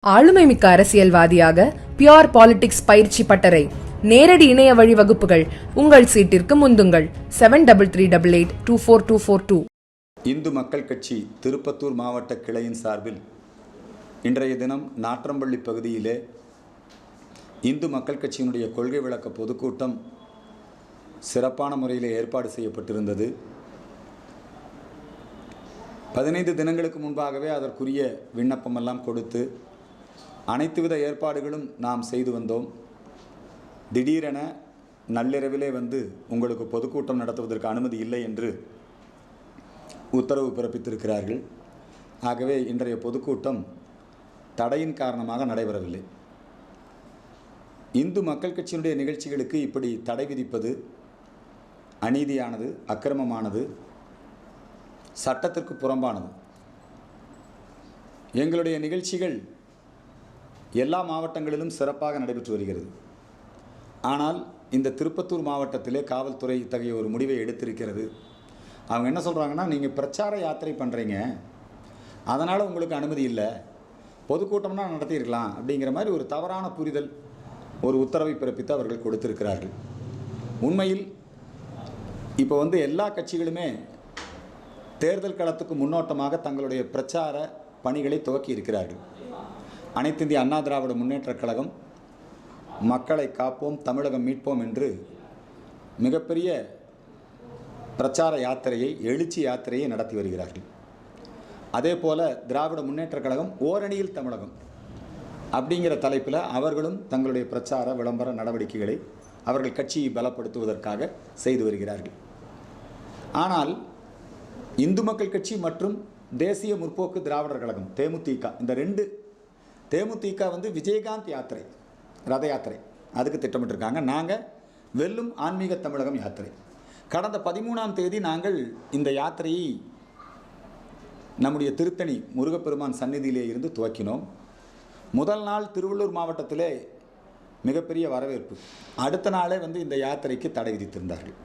ஆளுமைமிக்க அரசியல்வாதியாக pure politics பயிற்சி பட்டறை நேரடி இணைய வழி வகுப்புகள் உங்கள் சீட்டிற்கு முந்துங்கள் 7338242242. இந்து மக்கள் கட்சி திருப்பத்தூர் மாவட்ட கிளையின் சார்பில் இன்றைய தினம் நாற்றம்பள்ளி பகுதியிலே இந்து மக்கள் கட்சியினுடைய கொள்கை விளக்க பொதுக்கூட்டம் சிறப்பான முறையில் ஏற்பாடு செய்யப்பட்டிருந்தது. 15 தினங்களுக்கு முன்பாகவே அதற்குரிய விண்ணப்பமெல்லாம் கொடுத்து அனைத்து வித ஏற்பாடுகளும் நாம் செய்து வந்தோம். திடீரென நள்ளிரவிலே வந்து உங்களுக்கு பொதுக்கூட்டம் நடத்துவதற்கு அனுமதி இல்லை என்று உத்தரவு பிறப்பித்திருக்கிறார்கள். ஆகவே இன்றைய பொதுக்கூட்டம் தடையின் காரணமாக நடைபெறவில்லை. இந்து மக்கள் கட்சியினுடைய நிகழ்ச்சிகளுக்கு இப்படி தடை விதிப்பது அநீதியானது, அக்கிரமமானது, சட்டத்திற்கு புறம்பானது. எங்களுடைய நிகழ்ச்சிகள் எல்லா மாவட்டங்களிலும் சிறப்பாக நடைபெற்று வருகிறது. ஆனால் இந்த திருப்பத்தூர் மாவட்டத்திலே காவல்துறை இத்தகைய ஒரு முடிவை எடுத்திருக்கிறது. அவங்க என்ன சொல்கிறாங்கன்னா, நீங்கள் பிரச்சார யாத்திரை பண்ணுறீங்க, அதனால் உங்களுக்கு அனுமதி இல்லை, பொதுக்கூட்டம்னா நடத்தியிருக்கலாம் அப்படிங்கிற மாதிரி ஒரு தவறான புரிதல், ஒரு உத்தரவை பிறப்பித்து அவர்கள் கொடுத்திருக்கிறார்கள். உண்மையில் இப்போ வந்து எல்லா கட்சிகளுமே தேர்தல் களத்துக்கு முன்னோட்டமாக தங்களுடைய பிரச்சார பணிகளை துவக்கி இருக்கிறார்கள். அனைத்து இந்திய அண்ணா திராவிட முன்னேற்றக் கழகம் மக்களை காப்போம், தமிழகம் மீட்போம் என்று மிகப்பெரிய பிரச்சார யாத்திரையை, எழுச்சி யாத்திரையை நடத்தி வருகிறார்கள். அதே போல் திராவிட முன்னேற்றக் கழகம் ஓரணியில் தமிழகம் அப்படிங்கிற தலைப்பில் அவர்களும் தங்களுடைய பிரச்சார விளம்பர நடவடிக்கைகளை அவர்கள் கட்சியை பலப்படுத்துவதற்காக செய்து வருகிறார்கள். ஆனால் இந்து மக்கள் கட்சி மற்றும் தேசிய முற்போக்கு திராவிடர் கழகம் தேமுதிக, இந்த ரெண்டு, தேமுதிக வந்து விஜயகாந்த் யாத்திரை, ரத யாத்திரை அதுக்கு திட்டமிட்டிருக்காங்க. நாங்கள் வெல்லும் ஆன்மீக தமிழகம் யாத்திரை. கடந்த 13ஆம் தேதி நாங்கள் இந்த யாத்திரையை நம்முடைய திருத்தணி முருகப்பெருமான் சந்நிதியிலே இருந்து துவக்கினோம். முதல் நாள் திருவள்ளூர் மாவட்டத்திலே மிகப்பெரிய வரவேற்பு. அடுத்த நாளே வந்து இந்த யாத்திரைக்கு தடை விதித்திருந்தார்கள்.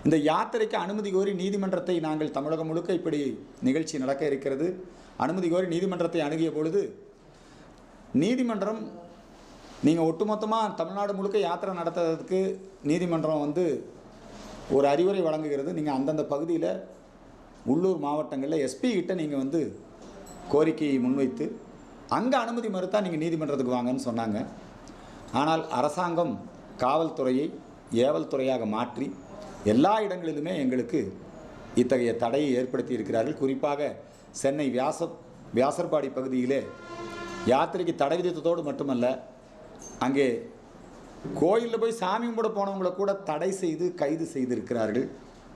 இந்த யாத்திரைக்கு அனுமதி கோரி நீதிமன்றத்தை நாங்கள் தமிழகம் முழுக்க இப்படி நிகழ்ச்சி நடக்க இருக்கிறது, அனுமதி கோரி நீதிமன்றத்தை அணுகிய பொழுது நீதிமன்றம், நீங்கள் ஒட்டுமொத்தமாக தமிழ்நாடு முழுக்க யாத்திரை நடத்துறதுக்கு நீதிமன்றம் வந்து ஒரு அறிவுரை வழங்குகிறது. நீங்கள் அந்தந்த பகுதியில் உள்ளூர் மாவட்டங்களில் எஸ்பி கிட்ட நீங்கள் வந்து கோரிக்கையை முன்வைத்து அங்கே அனுமதி மறுத்தால் நீங்கள் நீதிமன்றத்துக்கு வாங்கன்னு சொன்னாங்க. ஆனால் அரசாங்கம் காவல்துறையை ஏவல் துறையாக மாற்றி எல்லா இடங்களிலுமே எங்களுக்கு இத்தகைய தடையை ஏற்படுத்தி இருக்கிறார்கள். குறிப்பாக சென்னை வியாசர்பாடி பகுதியிலே யாத்திரைக்கு தடை விதித்ததோடு மட்டுமல்ல, அங்கே கோயிலில் போய் சாமி கும்பிட போனவங்களை கூட தடை செய்து கைது செய்திருக்கிறார்கள்,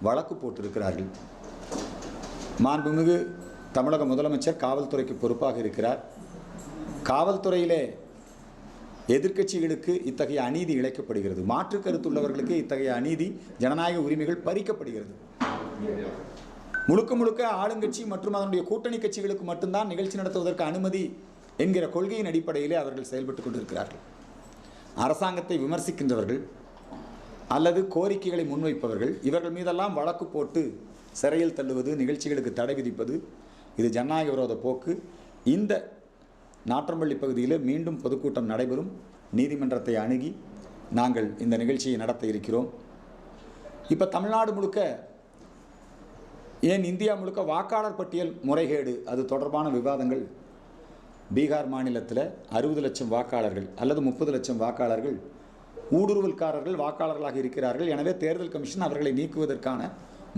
வழக்கு போட்டிருக்கிறார்கள். மாண்புமிகு தமிழக முதலமைச்சர் காவல்துறைக்கு பொறுப்பாக இருக்கிறார். காவல்துறையிலே எதிர்க்கட்சிகளுக்கு இத்தகைய அநீதி இழைக்கப்படுகிறது, மாற்று கருத்துள்ளவர்களுக்கு இத்தகைய அநீதி, ஜனநாயக உரிமைகள் பறிக்கப்படுகிறது. முழுக்க முழுக்க ஆளுங்கட்சி மற்றும் அதனுடைய கூட்டணி கட்சிகளுக்கு மட்டும்தான் நிகழ்ச்சி நடத்துவதற்கு அனுமதி என்கிற கொள்கையின் அடிப்படையிலே அவர்கள் செயல்பட்டு கொண்டிருக்கிறார்கள். அரசாங்கத்தை விமர்சிக்கின்றவர்கள் அல்லது கோரிக்கைகளை முன்வைப்பவர்கள், இவர்கள் மீதெல்லாம் வழக்கு போட்டு சிறையில் தள்ளுவது, நிகழ்ச்சிகளுக்கு தடை விதிப்பது, இது ஜனநாயக விரோத போக்கு. இந்த நாற்றம்பள்ளி பகுதியில் மீண்டும் பொதுக்கூட்டம் நடைபெறும். நீதிமன்றத்தை அணுகி நாங்கள் இந்த நிகழ்ச்சியை நடத்த இருக்கிறோம். இப்போ தமிழ்நாடு முழுக்க, ஏன் இந்தியா முழுக்க வாக்காளர் பட்டியல் முறைகேடு, அது தொடர்பான விவாதங்கள் பீகார் மாநிலத்தில் 60 லட்சம் வாக்காளர்கள் அல்லது 30 லட்சம் வாக்காளர்கள் ஊடுருவல்காரர்கள் வாக்காளர்களாக இருக்கிறார்கள். எனவே தேர்தல் கமிஷன் அவர்களை நீக்குவதற்கான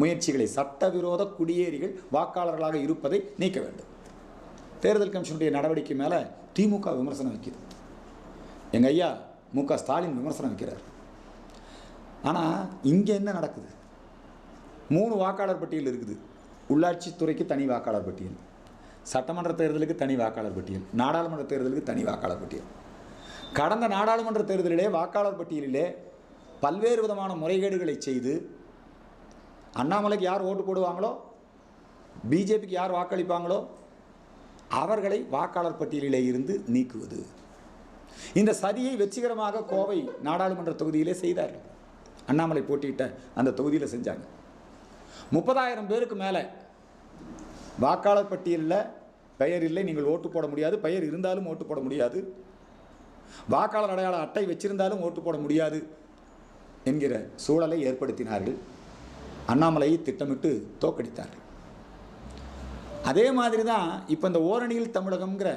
முயற்சிகளை, சட்டவிரோத குடியேறிகள் வாக்காளர்களாக இருப்பதை நீக்க வேண்டும். தேர்தல் கமிஷனுடைய நடவடிக்கை மேலே திமுக விமர்சனம் வைக்குது, எங்கள் ஐயா மு.க. ஸ்டாலின் விமர்சனம் வைக்கிறார். ஆனால் இங்கே என்ன நடக்குது? 3 வாக்காளர் பட்டியல் இருக்குது. உள்ளாட்சித்துறைக்கு தனி வாக்காளர் பட்டியல், சட்டமன்ற தேர்தலுக்கு தனி வாக்காளர் பட்டியல், நாடாளுமன்ற தேர்தலுக்கு தனி வாக்காளர் பட்டியல். கடந்த நாடாளுமன்ற தேர்தலிலே வாக்காளர் பட்டியலிலே பல்வேறு விதமான முறைகேடுகளை செய்து அண்ணாமலைக்கு யார் ஓட்டு போடுவாங்களோ, பிஜேபிக்கு யார் வாக்களிப்பாங்களோ அவர்களை வாக்காளர் பட்டியலிலே இருந்து நீக்குவது, இந்த சதியை வெற்றிகரமாக கோவை நாடாளுமன்ற தொகுதியிலே செய்தார்கள். அண்ணாமலை போட்டியிட்ட அந்த தொகுதியில் செஞ்சாங்க. 30,000 பேருக்கு மேலே வாக்காளர் பட்டியலில் பெயர் இல்லை, நீங்கள் ஓட்டு போட முடியாது, பெயர் இருந்தாலும் ஓட்டு போட முடியாது, வாக்காளர் அடையாள அட்டை வச்சிருந்தாலும் ஓட்டு போட முடியாது என்கிற சூழலை ஏற்படுத்தினார்கள். அண்ணாமலையை திட்டமிட்டு தோற்கடித்தார்கள். அதே மாதிரி தான் இப்போ இந்த ஓரணியில் தமிழகம்ங்கிற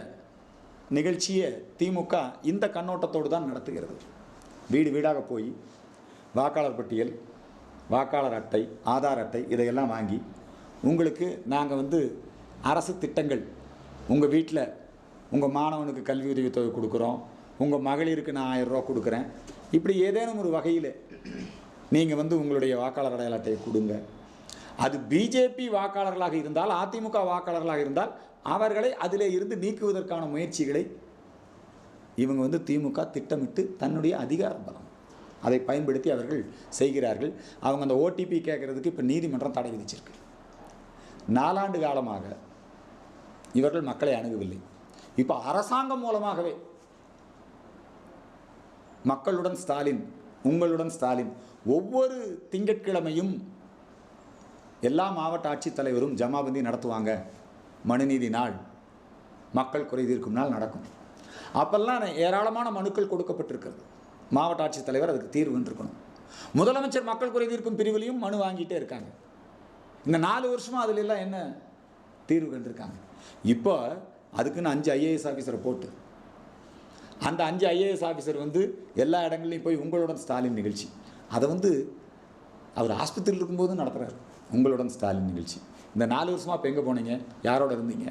நிகழ்ச்சியை திமுக இந்த கண்ணோட்டத்தோடு தான் நடத்துகிறது. வீடு வீடாக போய் வாக்காளர் பட்டியல், வாக்காளர் அட்டை, ஆதார் அட்டை இதையெல்லாம் வாங்கி உங்களுக்கு நாங்கள் அரசு திட்டங்கள், உங்கள் வீட்டில் உங்கள் மாணவனுக்கு கல்வி உதவித்தொகை கொடுக்குறோம், உங்கள் மகளிருக்கு நான் 1000 ரூபா கொடுக்குறேன், இப்படி ஏதேனும் ஒரு வகையில் நீங்கள் உங்களுடைய வாக்காளர் அடையாள அட்டையை கொடுங்க. அது பிஜேபி வாக்காளர்களாக இருந்தால், அதிமுக வாக்காளர்களாக இருந்தால் அவர்களை அதிலே இருந்து நீக்குவதற்கான முயற்சிகளை இவங்க திமுக திட்டமிட்டு தன்னுடைய அதிகார பலம் அதை பயன்படுத்தி அவர்கள் செய்கிறார்கள். அவங்க அந்த ஓடிபி கேட்குறதுக்கு இப்போ நீதிமன்றம் தடை விதிச்சிருக்கு. 4 ஆண்டு காலமாக இவர்கள் மக்களை அணுகவில்லை. இப்போ அரசாங்கம் மூலமாகவே மக்களுடன் ஸ்டாலின், உங்களுடன் ஸ்டாலின் ஒவ்வொரு திங்கட்கிழமையும் எல்லா மாவட்ட ஆட்சித்தலைவரும் ஜமாபந்தி நடத்துவாங்க. மனுநீதி நாள், மக்கள் குறை தீர்க்கும் நாள் நடக்கும். அப்பெல்லாம் ஏராளமான மனுக்கள் கொடுக்கப்பட்டிருக்கிறது. மாவட்ட ஆட்சித்தலைவர் அதுக்கு தீர்வு இருக்கணும். முதலமைச்சர் மக்கள் குறை தீர்க்கும் பிரிவிலையும் மனு வாங்கிட்டே இருக்காங்க. இந்த 4 வருஷமாக அதுல எல்லாம் என்ன தீர்வு கண்டிருக்காங்க. இப்போ அதுக்குன்னு 5 IAS ஆஃபீஸரை போட்டு அந்த 5 IAS ஆஃபீஸர் எல்லா இடங்கள்லையும் போய் உங்களுடன் ஸ்டாலின் நிகழ்ச்சி, அதை அவர் ஆஸ்பத்திரியில் இருக்கும்போது நடத்துகிறார். உங்களுடன் ஸ்டாலின் நிகழ்ச்சி. இந்த 4 வருஷமாக இப்போ எங்கே போனீங்க, யாரோட இருந்தீங்க?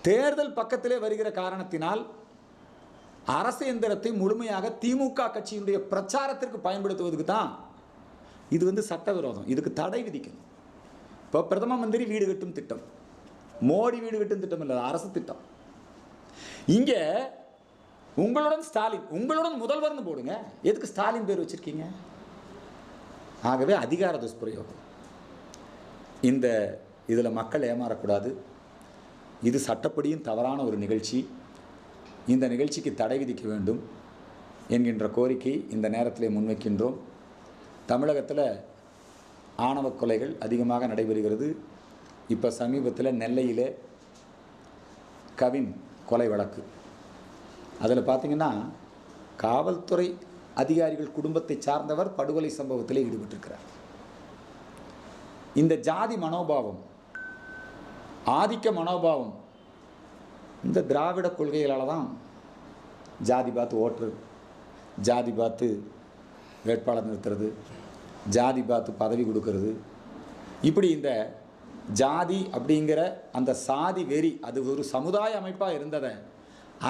தேர்தல் பக்கத்திலே வருகிற காரணத்தினால் அரசு எந்திரத்தை முழுமையாக திமுக கட்சியினுடைய பிரச்சாரத்திற்கு பயன்படுத்துவதுக்கு தான் இது சட்டவிரோதம். இதுக்கு தடை விதிக்கணும். இப்போ பிரதம மந்திரி வீடு கட்டும் திட்டம், மோடி வீடு கட்டும் திட்டம் இல்லை, அரசு திட்டம். இங்கே உங்களுடன் ஸ்டாலின், உங்களுடன் முதல்வர்னு போடுங்க. எதுக்கு ஸ்டாலின் பேர் வச்சிருக்கீங்க? ஆகவே அதிகார துஷ்பிரயோகம். இதில் மக்கள் ஏமாறக்கூடாது. இது சட்டப்படியும் தவறான ஒரு நிகழ்ச்சி. இந்த நிகழ்ச்சிக்கு தடை விதிக்க வேண்டும் என்கின்ற கோரிக்கை இந்த நேரத்தில் முன்வைக்கின்றோம். தமிழகத்தில் ஆணவ கொலைகள் அதிகமாக நடைபெறுகிறது. இப்போ சமீபத்தில் நெல்லையிலே கவின் கொலை வழக்கு, அதில் பார்த்திங்கன்னா காவல்துறை அதிகாரிகள் குடும்பத்தை சார்ந்தவர் படுகொலை சம்பவத்தில் ஈடுபட்டிருக்கிறார். இந்த ஜாதி மனோபாவம், ஆதிக்க மனோபாவம், இந்த திராவிட கொள்கைகளால் தான் ஜாதி பார்த்து ஓட்டுறது, ஜாதி பார்த்து வேட்பாளர் நிறுத்துறது, ஜாதி பார்த்து பதவி கொடுக்கறது, இப்படி இந்த ஜாதி அப்படிங்கிற அந்த சாதி வெறி அது ஒரு சமுதாய அமைப்பாக இருந்ததை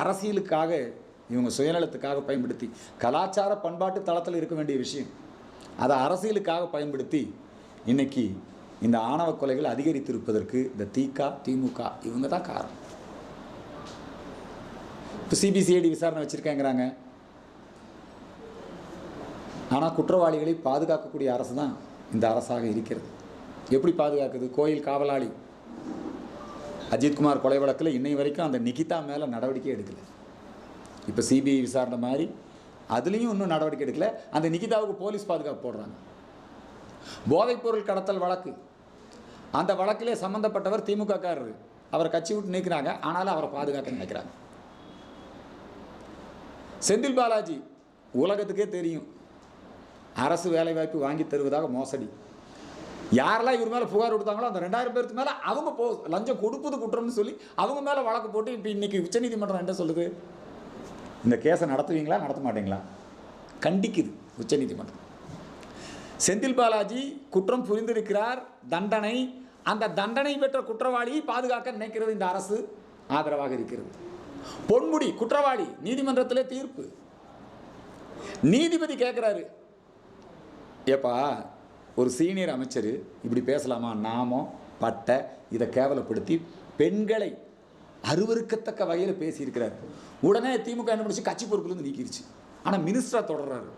அரசியலுக்காக இவங்க சுயநலத்துக்காக பயன்படுத்தி, கலாச்சார பண்பாட்டு தளத்தில் இருக்க வேண்டிய விஷயம் அதை அரசியலுக்காக பயன்படுத்தி இன்னைக்கு இந்த ஆணவ கொலைகள் அதிகரித்திருப்பதற்கு இந்த திமுக இவங்க தான் காரணம். இப்போ சிபிசிஐடி விசாரணை வச்சுருக்கேங்கிறாங்க. ஆனால் குற்றவாளிகளை பாதுகாக்கக்கூடிய அரசு தான் இந்த அரசாக இருக்கிறது. எப்படி பாதுகாக்குது? கோயில் காவலாளி அஜித்குமார் கொலை வழக்கில் இன்னை வரைக்கும் அந்த நிகிதா மேலே நடவடிக்கை எடுக்கலை. இப்போ சிபிஐ விசாரணை மாதிரி அதுலேயும் இன்னும் நடவடிக்கை எடுக்கலை. அந்த நிகிதாவுக்கு போலீஸ் பாதுகாப்பு போடுறாங்க. போதைப்பொருள் கடத்தல் வழக்கு, அந்த வழக்கிலே சம்மந்தப்பட்டவர் திமுககாரர், அவரை கட்சி விட்டு நீக்கிறாங்க. ஆனாலும் அவரை பாதுகாக்க நினைக்கிறாங்க. செந்தில் பாலாஜி உலகத்துக்கே தெரியும், அரசு வேலைவாய்ப்பு வாங்கி தருவதாக மோசடி. யாரெல்லாம் இவர் மேலே புகார் கொடுத்தாங்களோ அந்த 2000 பேருக்கு மேலே அவங்க லஞ்சம் கொடுப்பது குற்றம்னு சொல்லி அவங்க மேலே வழக்கு போட்டு இப்போ இன்றைக்கி உச்சநீதிமன்றம் என்ன சொல்லுது? இந்த கேஸை நடத்துவீங்களா நடத்த மாட்டீங்களா? கண்டிக்குது உச்சநீதிமன்றம். செந்தில் பாலாஜி குற்றம் புரிந்திருக்கிறார், தண்டனை, அந்த தண்டனை பெற்ற குற்றவாளியை பாதுகாக்க நினைக்கிறது இந்த அரசு ஆதரவாக இருக்கிறது. பொன்முடி குற்றவாளி, நீதிமன்றத்திலே தீர்ப்பு. நீதிபதி கேட்குறாரு, ஏப்பா ஒரு சீனியர் அமைச்சர் இப்படி பேசலாமா? நாமோ பட்ட இதை கேவலப்படுத்தி பெண்களை அருவருக்கத்தக்க வகையில் பேசியிருக்கிறார். உடனே திமுக என்ன பண்ணிச்சு? கட்சி பொறுப்புலேருந்து நீக்கிடுச்சு. ஆனால் மினிஸ்டராக தொடர்றாரு.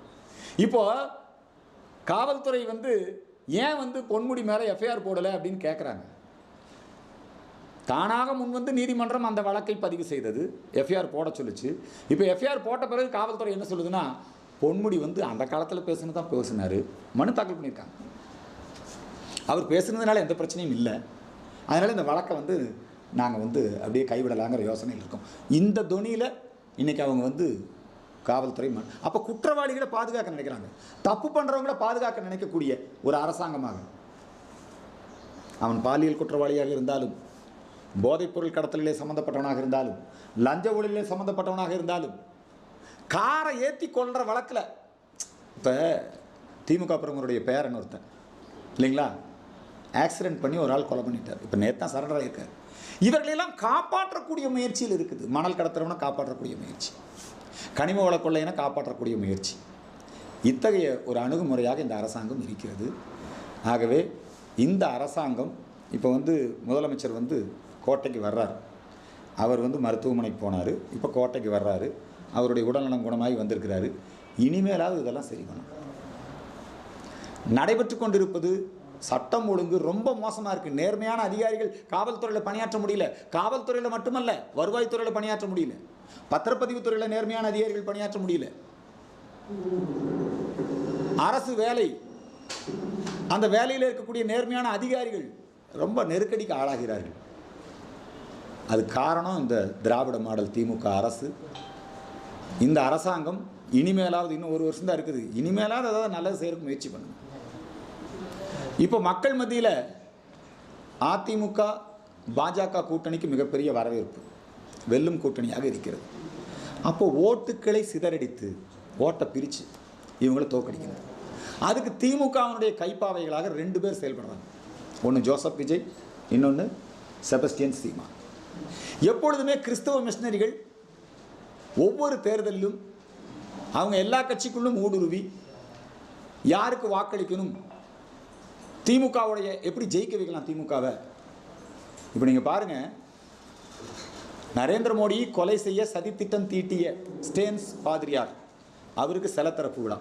இப்போது காவல்துறை ஏன் பொன்முடி மேலே எஃப்ஐஆர் போடலை அப்படின்னு கேட்குறாங்க. தானாக முன் நீதிமன்றம் அந்த வழக்கை பதிவு செய்தது, எஃப்ஐஆர் போட சொல்லிச்சு. இப்போ எஃப்ஐஆர் போட்ட பிறகு காவல்துறை என்ன சொல்லுதுன்னா, பொன்முடி அந்த காலத்தில் பேசுனது தான் பேசினார், மனு தாக்கல் பண்ணியிருக்காங்க. அவர் பேசுனதுனால எந்த பிரச்சனையும் இல்லை, அதனால் இந்த வழக்கை நாங்கள் அப்படியே கைவிடலாங்கிற யோசனையில் இருக்கோம். இந்த தொனியில் இன்றைக்கி அவங்க காவல்துறை அப்போ குற்றவாளிகளை பாதுகாக்க நினைக்கிறாங்க. தப்பு பண்ணுறவங்கள பாதுகாக்க நினைக்கக்கூடிய ஒரு அரசாங்கமாக, அவன் பாலியல் குற்றவாளியாக இருந்தாலும், போதைப்பொருள் கடத்தலிலே சம்மந்தப்பட்டவனாக இருந்தாலும், லஞ்ச ஊழலிலே சம்மந்தப்பட்டவனாக இருந்தாலும், காரை ஏற்றி கொள்கிற வழக்கில் இப்போ திமுக பிரமுகருடைய பேரன் ஒருத்தன் இல்லைங்களா, ஆக்சிடென்ட் பண்ணி ஒரு ஆள் கொலை பண்ணிட்டார். இப்போ நேற்று தான் சரண்டர் ஆகியிருக்கார். இவர்களெல்லாம் காப்பாற்றக்கூடிய முயற்சியில் இருக்குது. மணல் கடத்துறவனை காப்பாற்றக்கூடிய முயற்சி, கனிம வள கொள்ளையனை காப்பாற்றக்கூடிய முயற்சி. இத்தகைய ஒரு அணுகுமுறையாக இந்த அரசாங்கம் இருக்கிறது. ஆகவே இந்த அரசாங்கம் இப்போ முதலமைச்சர் கோட்டைக்கு வர்றார். அவர் மருத்துவமனைக்கு போனார், இப்போ கோட்டைக்கு வர்றாரு. அவருடைய உடல்நலம் குணமாகி வந்திருக்கிறாரு. இனிமேலாவது இதெல்லாம் சரி பண்ணணும். நடைபெற்று கொண்டிருப்பது சட்டம் ஒழுங்கு ரொம்ப மோசமாக இருக்குது. நேர்மையான அதிகாரிகள் காவல்துறையில் பணியாற்ற முடியல. காவல்துறையில் மட்டுமல்ல, வருவாய்த்துறையில் பணியாற்ற முடியல, பத்திரப்பதிவுத்துறையில் நேர்மையான அதிகாரிகள் பணியாற்ற முடியல. அரசு வேலை, அந்த வேலையில் இருக்கக்கூடிய நேர்மையான அதிகாரிகள் ரொம்ப நெருக்கடிக்கு ஆளாகிறார்கள். அது காரணம் இந்த திராவிட மாடல் திமுக அரசு. இந்த அரசாங்கம் இனிமேலாவது, இன்னும் ஒரு வருஷம் தான் இருக்குது, இனிமேலாவது ஏதாவது நல்லது செய்யறதுக்கு முயற்சி பண்ணுங்க. இப்போ மக்கள் மத்தியில் அதிமுக பாஜக கூட்டணிக்கு மிகப்பெரிய வரவேற்பு, வெல்லும் கூட்டணியாக இருக்கிறது. அப்போ ஓட்டுக்களை சிதறடித்து ஓட்டை பிரித்து இவங்களை தோக்கடிக்கிறது. அதுக்கு திமுகவினுடைய கைப்பாவைகளாக 2 பேர் செயல்படுறாங்க. ஒன்று ஜோசப் விஜய், இன்னொன்று செபஸ்டியன் சீமான். எப்பொழுதுமே கிறிஸ்தவ மிஷனரிகள் ஒவ்வொரு தேர்தலிலும் அவங்க எல்லா கட்சிக்குள்ளும் ஊடுருவி யாருக்கு வாக்களிக்கணும், திமுகவுடைய எப்படி ஜெயிக்க வைக்கலாம் திமுகவை. இப்போ நீங்கள் பாருங்கள், நரேந்திர மோடி கொலை செய்ய சதித்திட்டம் தீட்டிய ஸ்டேன்ஸ் பாதிரியார், அவருக்கு சிலை திறப்பு விழா.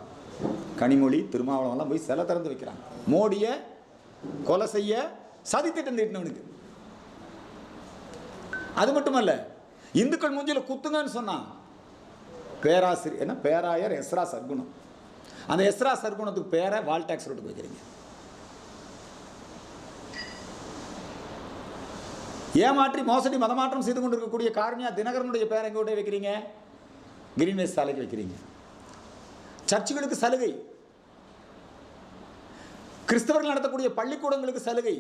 கனிமொழி, திருமாவளவன்லாம் போய் சிலை திறந்து வைக்கிறாங்க. மோடியை கொலை செய்ய சதித்திட்டம் தீட்டினவனுக்கு. அது மட்டுமல்ல, இந்துக்கள் மூஞ்சியில் குத்துங்கன்னு சொன்னான் பேராயர் எஸ்ரா சர்க்குணம். அந்த எஸ்ரா சர்க்குணத்துக்கு பேரை வால்டாக்ஸ் ரோட்டுக்கு வைக்கிறீங்க. ஏமாற்றி மோசடி மதமாற்றம் செய்து கொண்டிருக்கக்கூடிய காரணியா தினகரனுடைய பேரை எங்கோட்டே வைக்கிறீங்க, கிரீன்வேஸ் சாலைக்கு வைக்கிறீங்க. சர்ச்சுகளுக்கு சலுகை, கிறிஸ்தவர்கள் நடத்தக்கூடிய பள்ளிக்கூடங்களுக்கு சலுகை,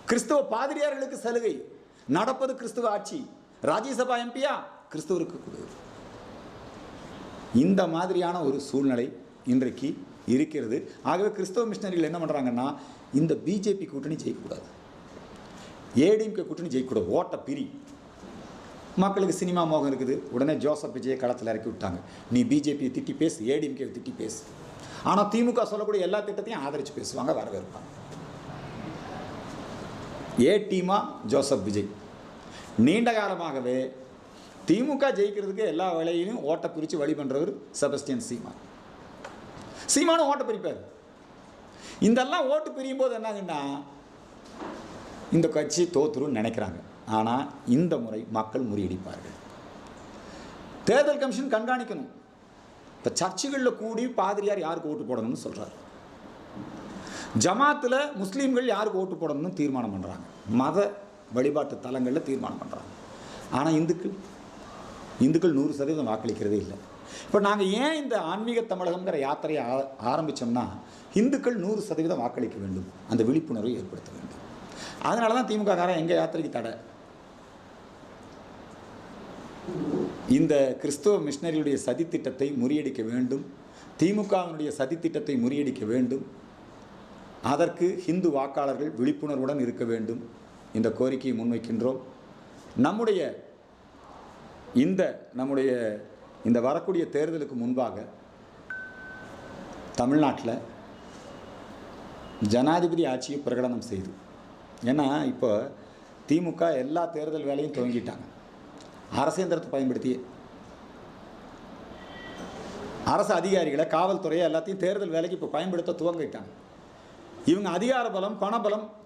கிறிஸ்தவ பாதிரியார்களுக்கு சலுகை. நடப்பது கிறிஸ்தவ ஆட்சி. ராஜ்யசபா எம்பியா கிறிஸ்தவருக்கு கொடுக்குது. இந்த மாதிரியான ஒரு சூழ்நிலை இன்றைக்கு இருக்கிறது. ஆகவே கிறிஸ்தவ மிஷனரிகள் என்ன பண்ணுறாங்கன்னா, இந்த பிஜேபி கூட்டணி ஜெயிக்கக்கூடாது, ஏடிஎம்கே கூட்டணி ஜெயிக்கக்கூடாது, ஓட்ட பிரி. மக்களுக்கு சினிமா மோகம் இருக்குது. உடனே ஜோசப் விஜயை களத்தில் இறக்கி விட்டாங்க. நீ பிஜேபியை திட்டி பேசு, ஏடிஎம்கே திட்டி பேசு. ஆனால் திமுக சொல்லக்கூடிய எல்லா திட்டத்தையும் ஆதரித்து பேசுவாங்க, வரவேற்பாங்க. ஏ டீமா ஜோசப் விஜய். நீண்ட காலமாகவே திமுக ஜெயிக்கிறதுக்கு எல்லா வேலையிலும் ஓட்டை பிரித்து வழி பண்ணுறவர் செபஸ்டியன் சீமான். சீமானும் ஓட்டை பிரிப்பார். இதெல்லாம் ஓட்டு பிரியும் போது என்னங்கன்னா, இந்த கட்சி தோத்துருன்னு நினைக்கிறாங்க. ஆனால் இந்த முறை மக்கள் முறியடிப்பார்கள். தேர்தல் கமிஷன் கண்காணிக்கணும். இப்போ சர்ச்சுகளில் கூடி பாதிரியார் யாருக்கு ஓட்டு போடணும்னு சொல்கிறார். ஜமாத்தில் முஸ்லீம்கள் யாருக்கு ஓட்டு போடணும்னு தீர்மானம் பண்ணுறாங்க. மத வழிபாட்டு தலங்களில் தீர்மானம் பண்ணுறாங்க. ஆனால் இந்துக்கள் 100% வாக்களிக்கிறதே இல்லை. இப்போ நாங்கள் ஏன் இந்த ஆன்மீக தமிழகங்கிற யாத்திரையை ஆரம்பித்தோம்னா, இந்துக்கள் 100% வாக்களிக்க வேண்டும், அந்த விழிப்புணர்வை ஏற்படுத்த வேண்டும். அதனால தான் திமுக காரன் எங்கள் யாத்திரைக்கு தடை. இந்த கிறிஸ்தவ மிஷனரியுடைய சதித்திட்டத்தை முறியடிக்க வேண்டும், திமுகவினுடைய சதித்திட்டத்தை முறியடிக்க வேண்டும். அதற்கு இந்து வாக்காளர்கள் விழிப்புணர்வுடன் இருக்க வேண்டும். இந்த கோரிக்கையை முன்வைக்கின்றோம். நம்முடைய இந்த வரக்கூடிய தேர்தலுக்கு முன்பாக தமிழ்நாட்டில் ஜனாதிபதி ஆட்சியை பிரகடனம் செய்து, ஏன்னா இப்போ திமுக எல்லா தேர்தல் வேலையும் துவங்கிட்டாங்க. அரசியந்திரத்தை பயன்படுத்தி அரசு அதிகாரிகளை, காவல்துறையை எல்லாத்தையும் தேர்தல் வேலைக்கு இப்போ பயன்படுத்த துவங்கிட்டாங்க. இவங்க அதிகார பலம்,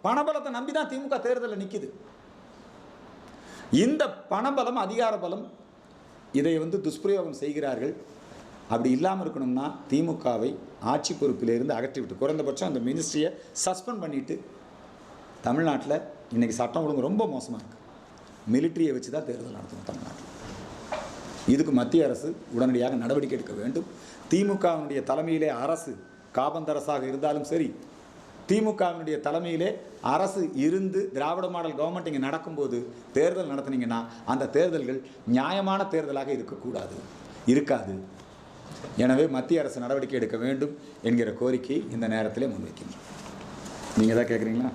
பணபலத்தை நம்பி தான் திமுக தேர்தலில் நிற்கிது. இந்த பணபலம், அதிகார பலம், இதை துஷ்பிரயோகம் செய்கிறார்கள். அப்படி இல்லாமல் இருக்கணும்னா திமுகவை ஆட்சி பொறுப்பிலிருந்து அகற்றிவிட்டு, குறைந்தபட்சம் அந்த மினிஸ்ட்ரியை சஸ்பெண்ட் பண்ணிவிட்டு தமிழ்நாட்டில் இன்றைக்கி சட்டம் ஒழுங்கு ரொம்ப மோசமாக இருக்குது. மிலிட்ரியை வச்சு தான் தேர்தல் நடத்தணும் தமிழ்நாட்டில். இதுக்கு மத்திய அரசு உடனடியாக நடவடிக்கை எடுக்க வேண்டும். திமுகவினுடைய தலைமையிலே அரசு காபந்தரசாக இருந்தாலும் சரி, திமுகவினுடைய தலைமையிலே அரசு இருந்து திராவிட மாடல் கவர்மெண்ட் இங்கே நடக்கும்போது தேர்தல் நடத்துனீங்கன்னா அந்த தேர்தல்கள் நியாயமான தேர்தலாக இருக்காது. எனவே மத்திய அரசு நடவடிக்கை எடுக்க வேண்டும் என்கிற கோரிக்கையை இந்த நேரத்திலே முன்வைக்கின்றோம். நீங்கள் தான் கேட்குறீங்களா?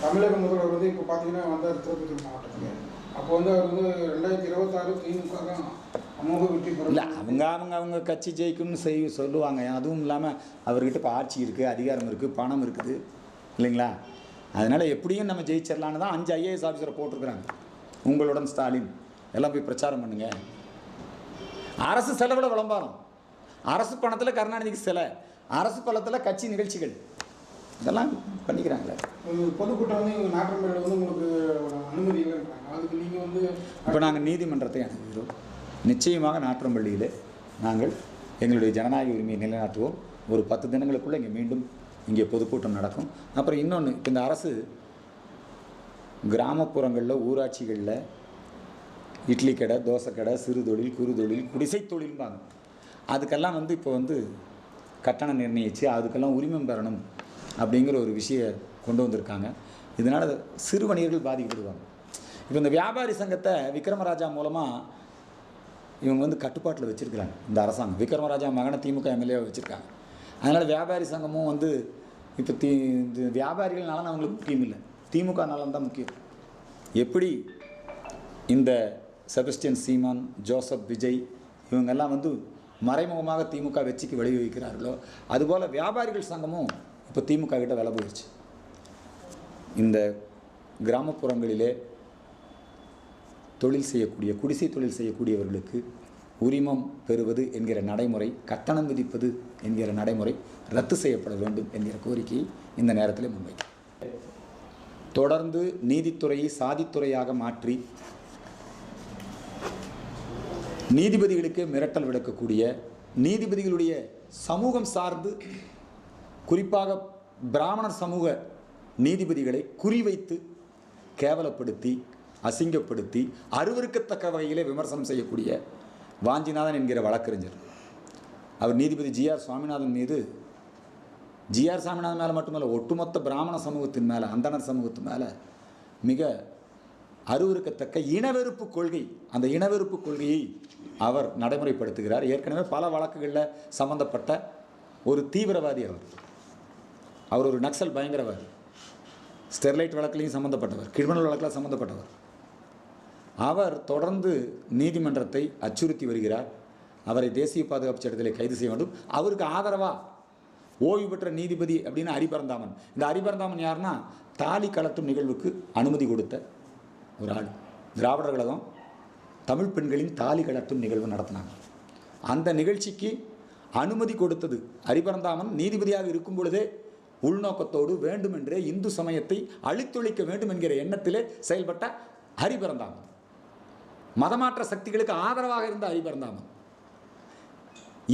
தமிழக முதல்வர் வந்து இப்போ பார்த்தீங்கன்னா வந்தார் திருப்பத்தூர் மாவட்டத்தில். அப்போ வந்து அவர் வந்து 2026 திமுக தான் அமோக வெற்றி பெறும். இல்லை, அவங்க கட்சி ஜெயிக்கும்னு சொல்லுவாங்க. அதுவும் இல்லாமல் அவர்கிட்ட இப்போ ஆட்சி இருக்குது, அதிகாரம் இருக்குது, பணம் இருக்குது இல்லைங்களா? அதனால் எப்படியும் நம்ம ஜெயிச்சிடலான்னு தான் 5 IAS ஆஃபீஸரை போட்டிருக்கிறாங்க. உங்களுடன் ஸ்டாலின் எல்லாம் போய் பிரச்சாரம் பண்ணுங்க. அரசு செலவில் விளம்பரம், அரசு பணத்தில் கருணாநிதிக்கு சிலை, அரசு பணத்தில் கட்சி நிகழ்ச்சிகள் இதெல்லாம் பண்ணிக்கிறாங்களே. பொதுக்கூட்டம் வந்து எங்கள் நாற்றம்பள்ளியில் வந்து உங்களுக்கு அனுமதி இல்லைன்றாங்க. அதுக்கு நீங்கள் வந்து இப்போ நாங்கள் நீதிமன்றத்தை அணுகுகிறோம். நிச்சயமாக நாற்றம்பள்ளியில் நாங்கள் எங்களுடைய ஜனநாயக உரிமையை நிலைநாட்டுவோம். ஒரு 10 தினங்களுக்குள்ளே மீண்டும் இங்கே பொதுக்கூட்டம் நடக்கும். அப்புறம் இன்னொன்று, இப்போ இந்த அரசு கிராமப்புறங்களில் ஊராட்சிகளில் இட்லி கடை, தோசை கடை, சிறு தொழில், குறு தொழில், குடிசை தொழில்பாங்க, அதுக்கெல்லாம் வந்து இப்போ வந்து கட்டணம் நிர்ணயித்து அதுக்கெல்லாம் உரிமம் பெறணும் அப்படிங்கிற ஒரு விஷயம் கொண்டு வந்திருக்காங்க. இதனால் சிறு வணிகர்கள் பாதிக்கப்படுவாங்க. இப்போ இந்த வியாபாரி சங்கத்தை விக்ரமராஜா மூலமாக இவங்க வந்து கட்டுப்பாட்டில் வச்சுருக்கிறாங்க. இந்த அரசாங்கம் விக்ரமராஜா மகனை திமுக எம்எல்ஏவை வச்சுருக்காங்க. அதனால் வியாபாரி சங்கமும் வந்து இப்போ இந்த வியாபாரிகள் நலன் அவங்களுக்கு முக்கியம் இல்லை, திமுக நலன் தான் முக்கியம். எப்படி இந்த செபஸ்டியன் சீமான், ஜோசப் விஜய் இவங்கெல்லாம் வந்து மறைமுகமாக திமுக வெற்றிக்கு வழிவகுக்கிறார்களோ அதுபோல் வியாபாரிகள் சங்கமும் இப்போ திமுக கிட்ட விலை போயிடுச்சு. இந்த கிராமப்புறங்களிலே தொழில் செய்யக்கூடிய, குடிசை தொழில் செய்யக்கூடியவர்களுக்கு உரிமம் பெறுவது என்கிற நடைமுறை, கட்டணம் விதிப்பது என்கிற நடைமுறை ரத்து செய்யப்பட வேண்டும் என்கிற கோரிக்கையை இந்த நேரத்தில் முன்வைக்கும். தொடர்ந்து நீதித்துறையை சாதித்துறையாக மாற்றி நீதிபதிகளுக்கு மிரட்டல் விடுக்கக்கூடிய, நீதிபதிகளுடைய சமூகம் சார்ந்து குறிப்பாக பிராமணர் சமூக நீதிபதிகளை குறிவைத்து கேவலப்படுத்தி, அசிங்கப்படுத்தி, அருவருக்கத்தக்க வகையிலே விமர்சனம் செய்யக்கூடிய வாஞ்சிநாதன் என்கிற வழக்கறிஞர், அவர் நீதிபதி ஜிஆர் சுவாமிநாதன் மீது, ஜிஆர் சுவாமிநாதன் மேலே மட்டுமல்ல ஒட்டுமொத்த பிராமண சமூகத்தின் மேலே, அந்தனர் சமூகத்தின் மேலே மிக அருவருக்கத்தக்க இனவெறுப்பு கொள்கை, அந்த இனவெறுப்பு கொள்கையை அவர் நடைமுறைப்படுத்துகிறார். ஏற்கனவே பல வழக்குகளில் சம்பந்தப்பட்ட ஒரு தீவிரவாதி அவர் ஒரு நக்சல் பயங்கரவாதி, ஸ்டெர்லைட் வழக்கிலையும் சம்மந்தப்பட்டவர், கிரிமினல் வழக்கில் சம்மந்தப்பட்டவர். அவர் தொடர்ந்து நீதிமன்றத்தை அச்சுறுத்தி வருகிறார். அவரை தேசிய பாதுகாப்பு சட்டத்தில் கைது செய்ய வேண்டும். அவருக்கு ஆதரவாக ஓய்வு பெற்ற நீதிபதி அப்படின்னு ஹரிபரந்தாமன். இந்த ஹரிபரந்தாமன் யாருன்னா, தாலி கலட்டும் நிகழ்வுக்கு அனுமதி கொடுத்த ஒரு ஆள். திராவிடர் கழகம் தமிழ் பெண்களின் தாலி கலட்டும் நிகழ்வு நடத்தினாங்க. அந்த நிகழ்ச்சிக்கு அனுமதி கொடுத்தது ஹரிபரந்தாமன் நீதிபதியாக இருக்கும் பொழுதே உள்நோக்கத்தோடு வேண்டுமென்றே இந்து சமயத்தை அழித்தொழிக்க வேண்டும் என்கிற எண்ணத்திலே செயல்பட்ட ஹரிபரந்தாமன், மதமாற்ற சக்திகளுக்கு ஆதரவாக இருந்த ஹரிபரந்தாமன்,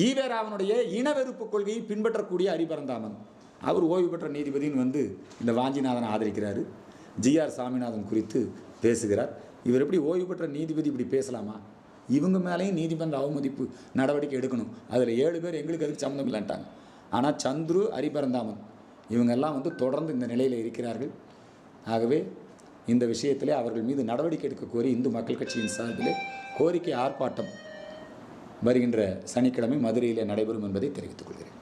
ஈவேராவனுடைய இனவெறுப்பு கொள்கையை பின்பற்றக்கூடிய ஹரிபரந்தாமன், அவர் ஓய்வு பெற்ற நீதிபதின்னு வந்து இந்த வாஞ்சிநாதனை ஆதரிக்கிறாரு. ஜிஆர் சாமிநாதன் குறித்து பேசுகிறார். இவர் எப்படி ஓய்வு பெற்ற நீதிபதி இப்படி பேசலாமா? இவங்க மேலேயும் நீதிமன்ற அவமதிப்பு நடவடிக்கை எடுக்கணும். அதில் 7 பேர் எங்களுக்கு அதுக்கு சம்மந்தம் இல்லைன்ட்டாங்க. ஆனால் சந்துரு, ஹரிபரந்தாமன் இவங்கெல்லாம் வந்து தொடர்ந்து இந்த நிலையில் இருக்கிறார்கள். ஆகவே இந்த விஷயத்திலே அவர்கள் மீது நடவடிக்கை எடுக்க கோரி இந்து மக்கள் கட்சியின் சார்பிலே கோரிக்கை ஆர்ப்பாட்டம் வருகின்ற சனிக்கிழமை மதுரையிலே நடைபெறும் என்பதை தெரிவித்துக் கொள்கிறேன்.